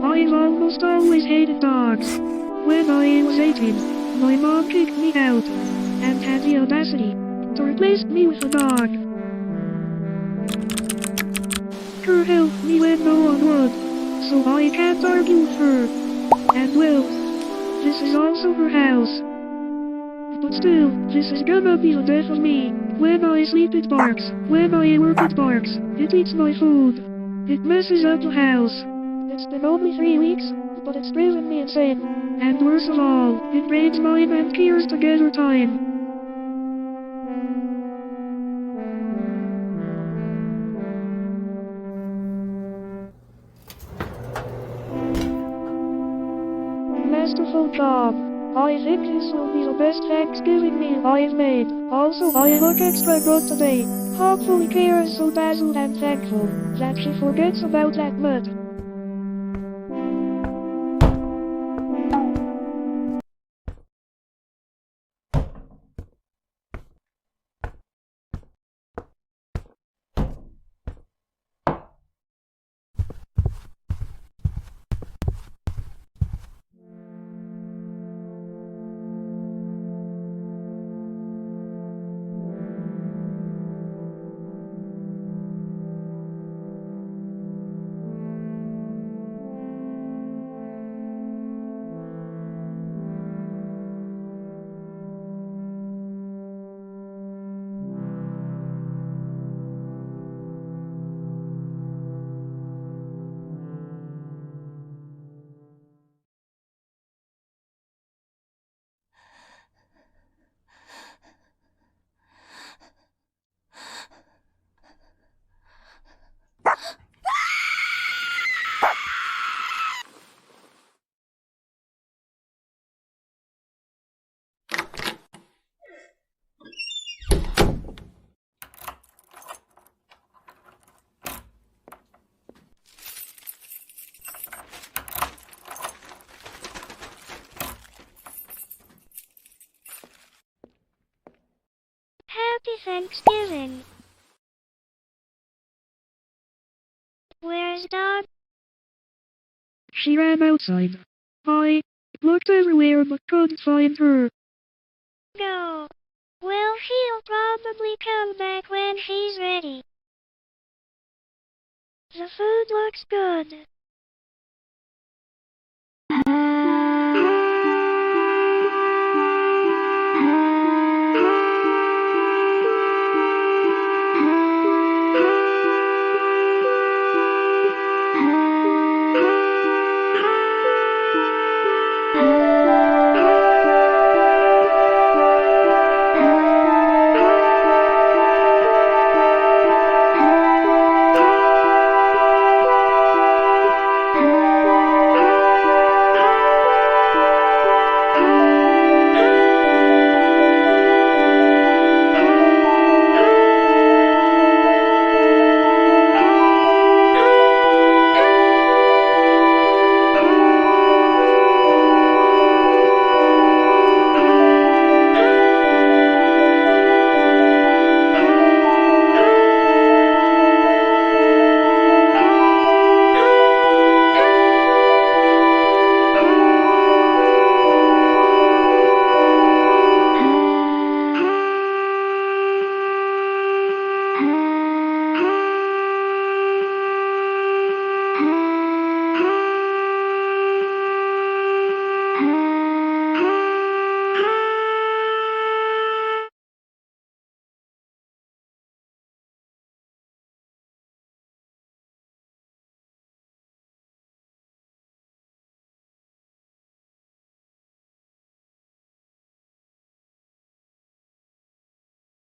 I've almost always hated dogs. When I was 18, my mom kicked me out, and had the audacity to replace me with a dog. Her helped me when no one would, so I can't argue with her. And well, this is also her house. But still, this is gonna be the death of me. When I sleep it barks, when I work it barks, it eats my food. It messes up the house. It's been only 3 weeks, but it's driven me insane. And worst of all, it breaks mine and Kira's together time. Masterful job. I think this will be the best Thanksgiving meal I've made. Also, I look extra good today. Hopefully Kira is so dazzled and thankful that she forgets about that mud. Happy Thanksgiving. Where's Dog? She ran outside. I looked everywhere but couldn't find her. Go. Well, she'll probably come back when she's ready. The food looks good.